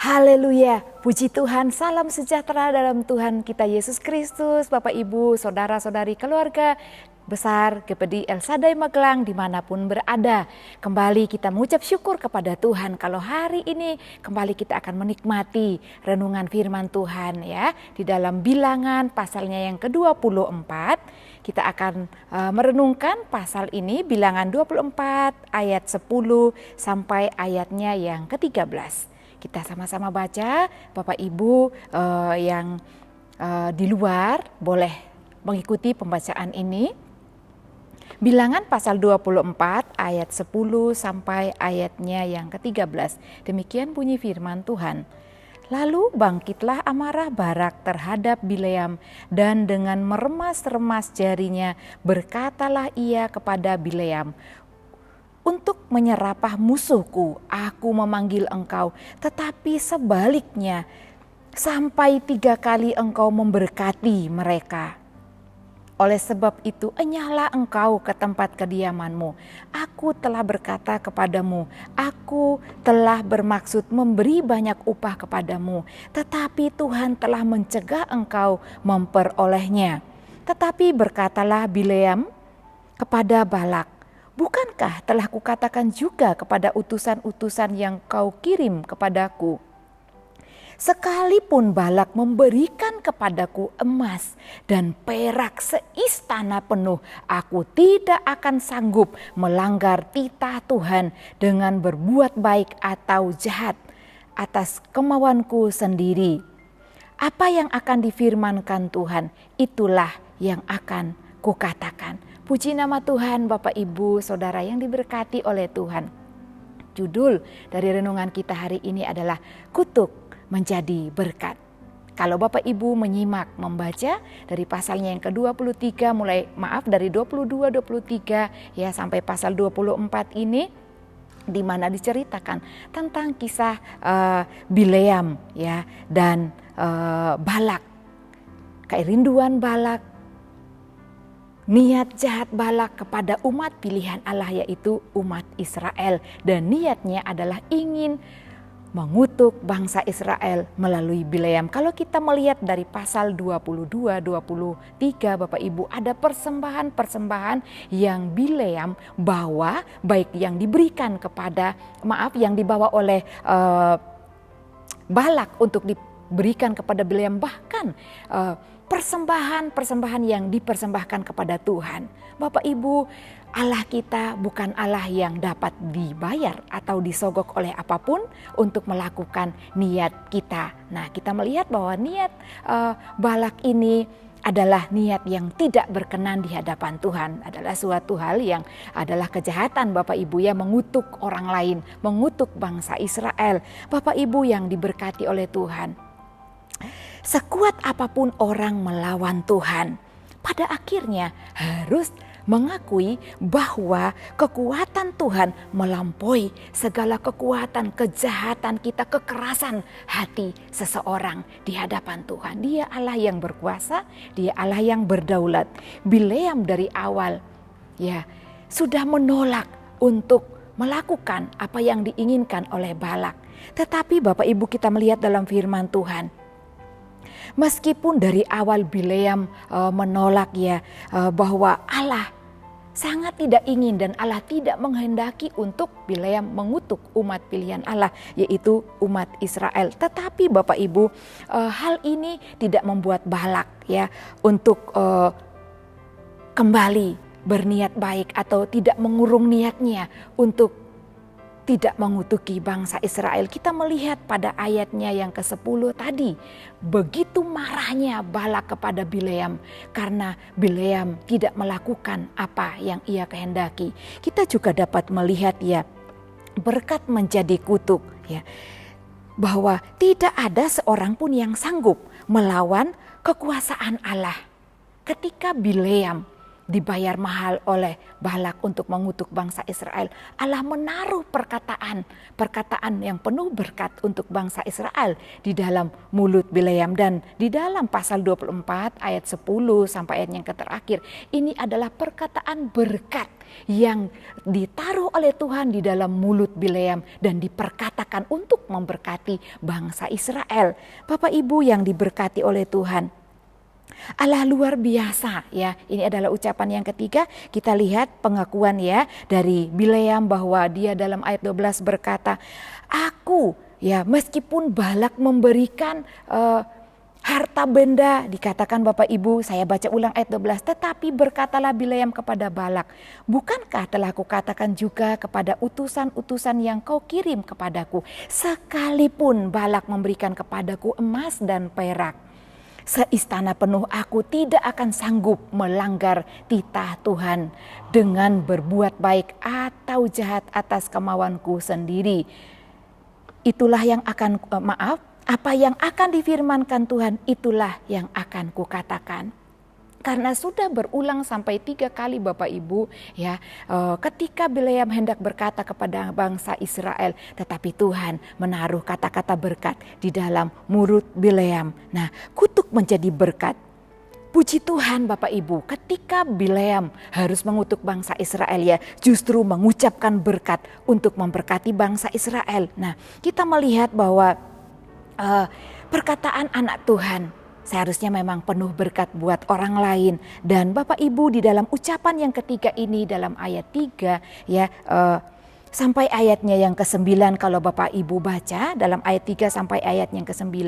Haleluya, puji Tuhan, salam sejahtera dalam Tuhan kita Yesus Kristus, Bapak Ibu, Saudara-saudari keluarga besar GPD El Shaddai Magelang dimanapun berada. Kembali kita mengucap syukur kepada Tuhan kalau hari ini kembali kita akan menikmati renungan firman Tuhan ya. Di dalam Bilangan pasalnya yang ke-24 kita akan merenungkan pasal ini, Bilangan 24 ayat 10 sampai ayatnya yang ke-13. Kita sama-sama baca, Bapak Ibu yang di luar boleh mengikuti pembacaan ini. Bilangan pasal 24 ayat 10 sampai ayatnya yang ke-13. Demikian bunyi firman Tuhan. Lalu bangkitlah amarah Barak terhadap Bileam, dan dengan meremas-remas jarinya berkatalah ia kepada Bileam, untuk menyerapah musuhku, aku memanggil engkau, tetapi sebaliknya, sampai 3 kali engkau memberkati mereka. Oleh sebab itu, enyahlah engkau ke tempat kediamanmu. Aku telah berkata kepadamu, aku telah bermaksud memberi banyak upah kepadamu, tetapi Tuhan telah mencegah engkau memperolehnya. Tetapi berkatalah Bileam kepada Balak, bukankah telah kukatakan juga kepada utusan-utusan yang kau kirim kepadaku? Sekalipun Balak memberikan kepadaku emas dan perak seistana penuh, aku tidak akan sanggup melanggar titah Tuhan dengan berbuat baik atau jahat atas kemauanku sendiri. Apa yang akan difirmankan Tuhan, itulah yang akan kukatakan. Puji nama Tuhan, Bapak Ibu Saudara yang diberkati oleh Tuhan. Judul dari renungan kita hari ini adalah kutuk menjadi berkat. Kalau Bapak Ibu menyimak membaca dari pasalnya yang ke-23 dari 22-23 ya sampai pasal 24 ini, di mana diceritakan tentang kisah Bileam ya dan Balak. Kerinduan Balak, niat jahat Balak kepada umat pilihan Allah, yaitu umat Israel, dan niatnya adalah ingin mengutuk bangsa Israel melalui Bileam. Kalau kita melihat dari pasal 22-23 Bapak Ibu, ada persembahan-persembahan yang Bileam bawa, baik yang diberikan yang dibawa oleh Balak untuk diberikan kepada Bileam, bahkan persembahan-persembahan yang dipersembahkan kepada Tuhan. Bapak Ibu, Allah kita bukan Allah yang dapat dibayar atau disogok oleh apapun untuk melakukan niat kita. Nah, kita melihat bahwa niat Balak ini adalah niat yang tidak berkenan di hadapan Tuhan. Adalah suatu hal yang adalah kejahatan Bapak Ibu ya, mengutuk orang lain, mengutuk bangsa Israel. Bapak Ibu yang diberkati oleh Tuhan. Sekuat apapun orang melawan Tuhan, pada akhirnya harus mengakui bahwa kekuatan Tuhan melampaui segala kekuatan, kejahatan kita, kekerasan hati seseorang di hadapan Tuhan. Dia Allah yang berkuasa, Dia Allah yang berdaulat. Bileam dari awal ya sudah menolak untuk melakukan apa yang diinginkan oleh Balak. Tetapi Bapak Ibu, kita melihat dalam firman Tuhan, meskipun dari awal Bileam menolak bahwa Allah sangat tidak ingin dan Allah tidak menghendaki untuk Bileam mengutuk umat pilihan Allah, yaitu umat Israel. Tetapi Bapak Ibu, hal ini tidak membuat Balak untuk kembali berniat baik atau tidak mengurung niatnya untuk tidak mengutuki bangsa Israel. Kita melihat pada ayatnya yang ke-10 tadi, begitu marahnya Balak kepada Bileam karena Bileam tidak melakukan apa yang ia kehendaki. Kita juga dapat melihat berkat menjadi kutuk bahwa tidak ada seorang pun yang sanggup melawan kekuasaan Allah. Ketika Bileam dibayar mahal oleh Balak untuk mengutuk bangsa Israel. Allah menaruh perkataan yang penuh berkat untuk bangsa Israel di dalam mulut Bileam. Dan di dalam pasal 24 ayat 10 sampai ayat yang terakhir, ini adalah perkataan berkat yang ditaruh oleh Tuhan di dalam mulut Bileam dan diperkatakan untuk memberkati bangsa Israel. Bapak Ibu yang diberkati oleh Tuhan, Allah luar biasa ya. Ini adalah ucapan yang ketiga. Kita lihat pengakuan ya dari Bileam bahwa dia dalam ayat 12 berkata, aku ya meskipun Balak memberikan harta benda, dikatakan Bapak Ibu, saya baca ulang ayat 12, tetapi berkatalah Bileam kepada Balak, bukankah telah kukatakan juga kepada utusan-utusan yang kau kirim kepadaku, sekalipun Balak memberikan kepadaku emas dan perak, seistana penuh aku tidak akan sanggup melanggar titah Tuhan dengan berbuat baik atau jahat atas kemauanku sendiri. Itulah yang akan, apa yang akan difirmankan Tuhan, itulah yang akan kukatakan. Karena sudah berulang sampai 3 kali Bapak Ibu ya, ketika Bileam hendak berkata kepada bangsa Israel, tetapi Tuhan menaruh kata-kata berkat di dalam mulut Bileam. Nah, kutuk menjadi berkat. Puji Tuhan Bapak Ibu, ketika Bileam harus mengutuk bangsa Israel ya, justru mengucapkan berkat untuk memberkati bangsa Israel. Nah, kita melihat bahwa perkataan anak Tuhan seharusnya memang penuh berkat buat orang lain. Dan Bapak Ibu di dalam ucapan yang ketiga ini dalam ayat 3 ya, sampai ayatnya yang ke-9 kalau Bapak Ibu baca dalam ayat 3 sampai ayat yang ke-9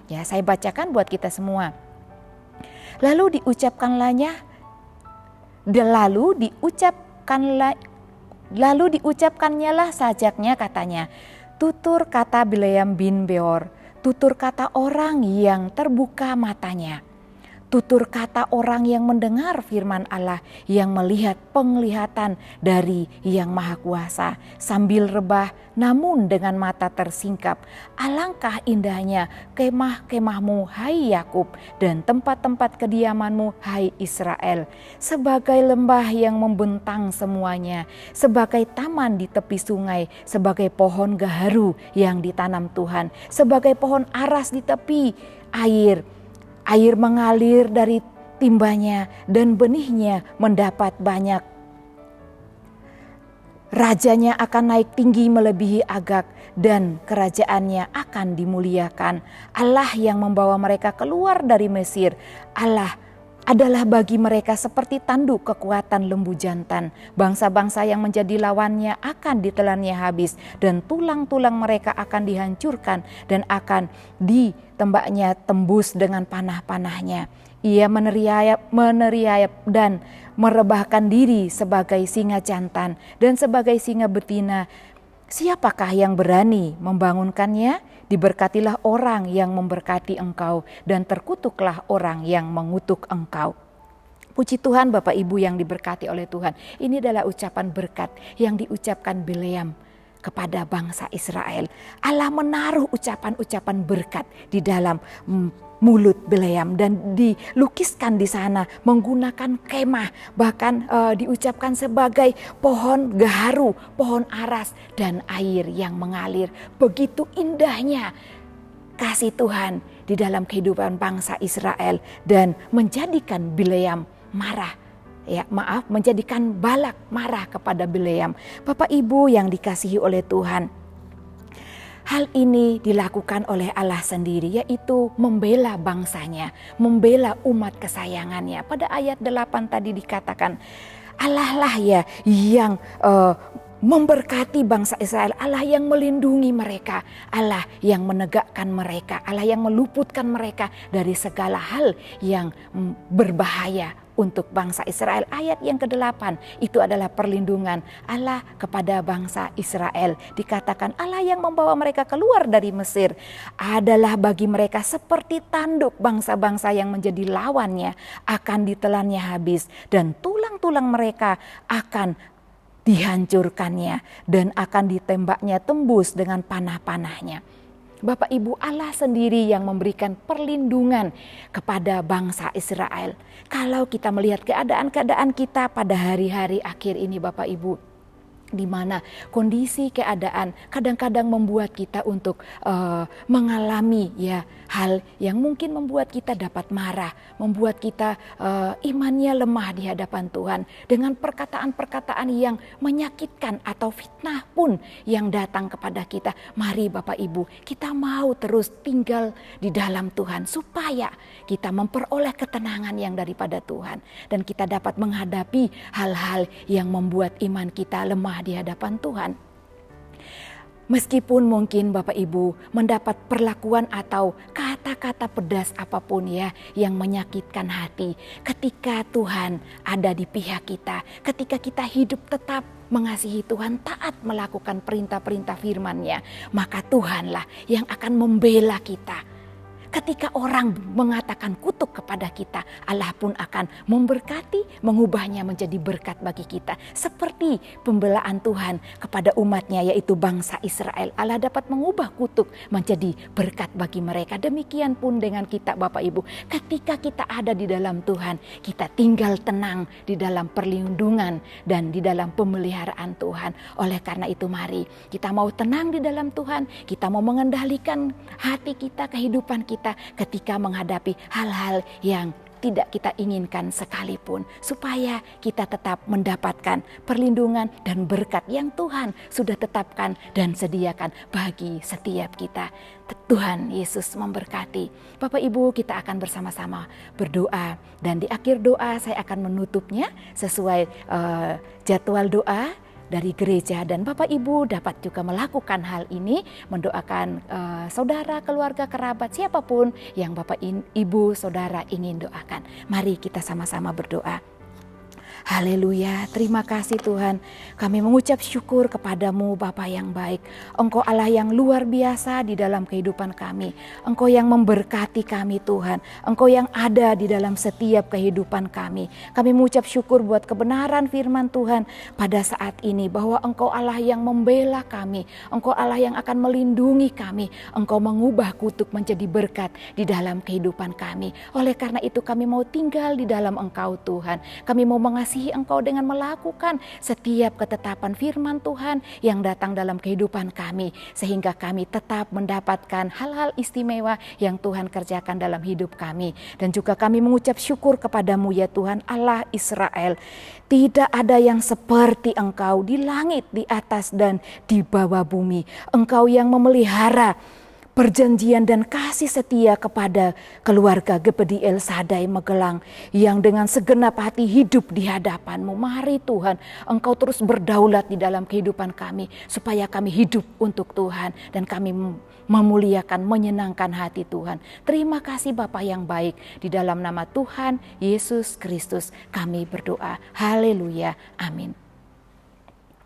ya, saya bacakan buat kita semua. Lalu diucapkannya lah sajaknya, katanya, tutur kata Bileam bin Beor, tutur kata orang yang terbuka matanya, tutur kata orang yang mendengar firman Allah, yang melihat penglihatan dari Yang Maha Kuasa, sambil rebah namun dengan mata tersingkap. Alangkah indahnya kemah-kemahmu hai Yakub, dan tempat-tempat kediamanmu hai Israel, sebagai lembah yang membentang semuanya, sebagai taman di tepi sungai, sebagai pohon gaharu yang ditanam Tuhan, sebagai pohon aras di tepi air. Air mengalir dari timbanya dan benihnya mendapat banyak. Rajanya akan naik tinggi melebihi Agag dan kerajaannya akan dimuliakan. Allah yang membawa mereka keluar dari Mesir, Allah adalah bagi mereka seperti tanduk kekuatan lembu jantan. Bangsa-bangsa yang menjadi lawannya akan ditelannya habis, dan tulang-tulang mereka akan dihancurkan dan akan ditembaknya tembus dengan panah-panahnya. Ia meneriak dan merebahkan diri sebagai singa jantan dan sebagai singa betina. Siapakah yang berani membangunkannya? Diberkatilah orang yang memberkati engkau, dan terkutuklah orang yang mengutuk engkau. Puji Tuhan Bapak Ibu yang diberkati oleh Tuhan. Ini adalah ucapan berkat yang diucapkan Bileam kepada bangsa Israel. Allah menaruh ucapan-ucapan berkat di dalam mulut Bileam, dan dilukiskan di sana menggunakan kemah, bahkan diucapkan sebagai pohon gaharu, pohon aras, dan air yang mengalir. Begitu indahnya kasih Tuhan di dalam kehidupan bangsa Israel, dan menjadikan Bileam marah. Menjadikan Balak marah kepada Bileam. Bapak Ibu yang dikasihi oleh Tuhan, hal ini dilakukan oleh Allah sendiri, yaitu membela bangsanya, membela umat kesayangannya. Pada ayat 8 tadi dikatakan, Allah lah ya yang memberkati bangsa Israel, Allah yang melindungi mereka, Allah yang menegakkan mereka, Allah yang meluputkan mereka dari segala hal yang berbahaya untuk bangsa Israel. Ayat yang ke-8 itu adalah perlindungan Allah kepada bangsa Israel. Dikatakan Allah yang membawa mereka keluar dari Mesir adalah bagi mereka seperti tanduk bangsa-bangsa yang menjadi lawannya akan ditelannya habis, dan tulang-tulang mereka akan dihancurkannya dan akan ditembaknya tembus dengan panah-panahnya. Bapak Ibu, Allah sendiri yang memberikan perlindungan kepada bangsa Israel. Kalau kita melihat keadaan-keadaan kita pada hari-hari akhir ini Bapak Ibu, di mana kondisi keadaan kadang-kadang membuat kita untuk mengalami ya hal yang mungkin membuat kita dapat marah, membuat kita imannya lemah di hadapan Tuhan dengan perkataan-perkataan yang menyakitkan atau fitnah pun yang datang kepada kita. Mari Bapak Ibu, kita mau terus tinggal di dalam Tuhan supaya kita memperoleh ketenangan yang daripada Tuhan dan kita dapat menghadapi hal-hal yang membuat iman kita lemah di hadapan Tuhan. Meskipun mungkin Bapak Ibu mendapat perlakuan atau kata-kata pedas apapun ya yang menyakitkan hati, ketika Tuhan ada di pihak kita, ketika kita hidup tetap mengasihi Tuhan, taat melakukan perintah-perintah firman-Nya, maka Tuhanlah yang akan membela kita. Ketika orang mengatakan kutuk kepada kita, Allah pun akan memberkati, mengubahnya menjadi berkat bagi kita. Seperti pembelaan Tuhan kepada umatnya yaitu bangsa Israel. Allah dapat mengubah kutuk menjadi berkat bagi mereka. Demikian pun dengan kita Bapak Ibu. Ketika kita ada di dalam Tuhan, kita tinggal tenang di dalam perlindungan dan di dalam pemeliharaan Tuhan. Oleh karena itu mari kita mau tenang di dalam Tuhan. Kita mau mengendalikan hati kita, kehidupan kita ketika menghadapi hal-hal yang tidak kita inginkan sekalipun, supaya kita tetap mendapatkan perlindungan dan berkat yang Tuhan sudah tetapkan dan sediakan bagi setiap kita. Tuhan Yesus memberkati. Bapak Ibu, kita akan bersama-sama berdoa dan di akhir doa saya akan menutupnya sesuai jadwal doa dari gereja, dan Bapak Ibu dapat juga melakukan hal ini, mendoakan saudara, keluarga, kerabat, siapapun yang Bapak Ibu saudara ingin doakan. Mari kita sama-sama berdoa. Haleluya, terima kasih Tuhan. Kami mengucap syukur kepadamu Bapa yang baik. Engkau Allah yang luar biasa di dalam kehidupan kami. Engkau yang memberkati kami Tuhan. Engkau yang ada di dalam setiap kehidupan kami. Kami mengucap syukur buat kebenaran firman Tuhan pada saat ini. Bahwa Engkau Allah yang membela kami. Engkau Allah yang akan melindungi kami. Engkau mengubah kutuk menjadi berkat di dalam kehidupan kami. Oleh karena itu kami mau tinggal di dalam Engkau Tuhan. Kami mau mengasihi Engkau dengan melakukan setiap ketetapan firman Tuhan yang datang dalam kehidupan kami, sehingga kami tetap mendapatkan hal-hal istimewa yang Tuhan kerjakan dalam hidup kami. Dan juga kami mengucap syukur kepadamu ya Tuhan Allah Israel. Tidak ada yang seperti Engkau di langit, di atas dan di bawah bumi. Engkau yang memelihara perjanjian dan kasih setia kepada keluarga GPD El Sadai Magelang yang dengan segenap hati hidup di hadapan-Mu. Mari Tuhan, Engkau terus berdaulat di dalam kehidupan kami supaya kami hidup untuk Tuhan dan kami memuliakan, menyenangkan hati Tuhan. Terima kasih Bapa yang baik, di dalam nama Tuhan Yesus Kristus kami berdoa. Haleluya, amin.